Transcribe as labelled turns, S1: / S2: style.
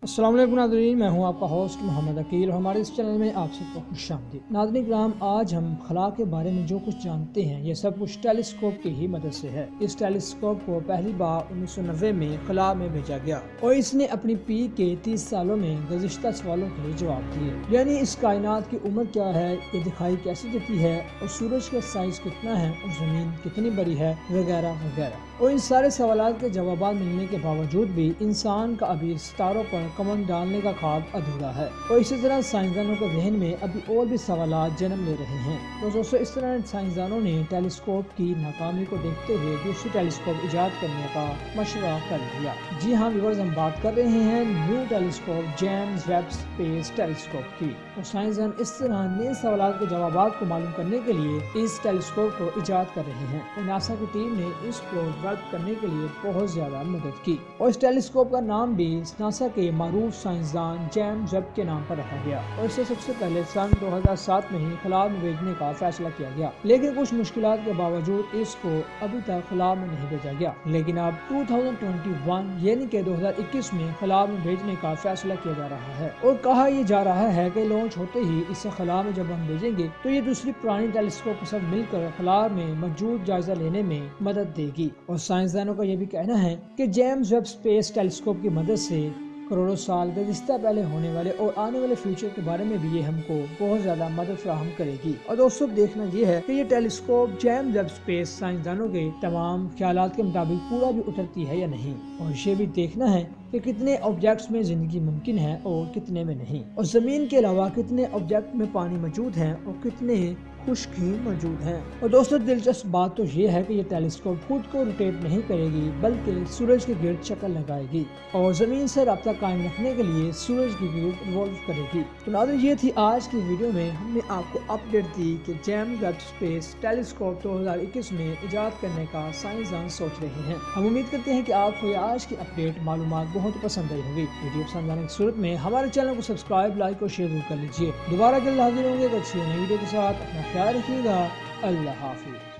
S1: السلام علیکم ناظرین، میں ہوں آپ کا ہوسٹ محمد عقیل اور ہمارے اس چینل میں آپ سب کو خوش آمدید۔ ناظرین کرام، آج ہم خلا کے بارے میں جو کچھ جانتے ہیں یہ سب کچھ ٹیلیسکوپ کی ہی مدد سے ہے۔ اس ٹیلیسکوپ کو پہلی بار 1990 میں خلا میں بھیجا گیا اور اس نے اپنی پیک کے 30 سالوں میں گزشتہ سوالوں کے جواب دیے، یعنی اس کائنات کی عمر کیا ہے، یہ دکھائی کیسے دیتی ہے، اور سورج کا سائز کتنا ہے، اور زمین کتنی بڑی ہے، وغیرہ وغیرہ۔ اور ان سارے سوالات کے جوابات ملنے کے باوجود بھی انسان کا ابھی ستاروں پر قدم ڈالنے کا خواب ادھورا ہے، اور اسی طرح سائنسدانوں کے ذہن میں ابھی اور بھی سوالات جنم لے رہے ہیں۔ تو دوستو، اس طرح سائنسدانوں نے ٹیلیسکوپ کی ناکامی کو دیکھتے ہوئے دوسری ٹیلیسکوپ ایجاد کرنے کا مشورہ کر لیا۔ جی ہاں ویورز، ہم بات کر رہے ہیں new telescope James Webb space telescope کی۔ اور سائنسدان اس طرح نئے سوالات کے جوابات کو معلوم کرنے کے لیے اس ٹیلیسکوپ کو ایجاد کر رہے ہیں، اور ناسا کی ٹیم نے اس کو ڈیولپ کرنے کے لیے بہت زیادہ مدد کی، اور اس ٹیلیسکوپ کا نام بھی ناسا کے معروف سائنسدان جیمز ویب کے نام پر رکھا گیا، اور اسے سب سے پہلے سن 2007 میں ہی خلا میں بھیجنے کا فیصلہ کیا گیا، لیکن کچھ مشکلات کے باوجود اس کو ابھی تک خلا میں نہیں بھیجا گیا۔ لیکن اب 2021 یعنی کہ 2021 میں خلا میں بھیجنے کا فیصلہ کیا جا رہا ہے، اور کہا یہ جا رہا ہے کہ لانچ ہوتے ہی اسے خلا میں جب ہم بھیجیں گے تو یہ دوسری پرانی ٹیلیسکوپ کے ساتھ مل کر خلا میں موجود جائزہ لینے میں مدد دے گی۔ اور سائنسدانوں کا یہ بھی کہنا ہے کہ جیمز ویب اسپیس ٹیلیسکوپ کی مدد سے کروڑوں سال گزشتہ پہلے ہونے والے اور آنے والے فیوچر کے بارے میں بھی یہ ہم کو بہت زیادہ مدد فراہم کرے گی۔ اور دوستو، دیکھنا یہ ہے کہ یہ ٹیلیسکوپ جیمز ویب اسپیس سائنسدانوں کے تمام خیالات کے مطابق پورا بھی اترتی ہے یا نہیں، اور یہ بھی دیکھنا ہے کہ کتنے آبجیکٹس میں زندگی ممکن ہے اور کتنے میں نہیں، اور زمین کے علاوہ کتنے آبجیکٹ میں پانی موجود ہیں اور کتنے خشک ہی موجود ہیں۔ اور دوستو، دلچسپ بات تو یہ ہے کہ یہ ٹیلیسکوپ خود کو روٹیٹ نہیں کرے گی بلکہ سورج کے گرد چکر لگائے گی، اور زمین سے رابطہ قائم رکھنے کے لیے سورج کے گرد ریوالو کرے گی۔ تو ناظرین، یہ تھی آج کی ویڈیو میں ہم نے آپ کو اپڈیٹ دی کہ جیمز ویب اسپیس ٹیلیسکوپ 2021 میں ایجاد کرنے کا سائنسدان سوچ رہے ہیں۔ ہم امید کرتے ہیں کہ آپ کو یہ آج کی اپڈیٹ معلومات بہت پسند آئی ہوگی۔ ویڈیو پسند آنے کی صورت میں ہمارے چینل کو سبسکرائب، لائک اور شیئر ضرور کر لیجیے۔ دوبارہ جلد حاضر ہوں گے ایک اچھی نئی ویڈیو کے ساتھ۔ اپنا خیال رکھیے گا۔ اللہ حافظ۔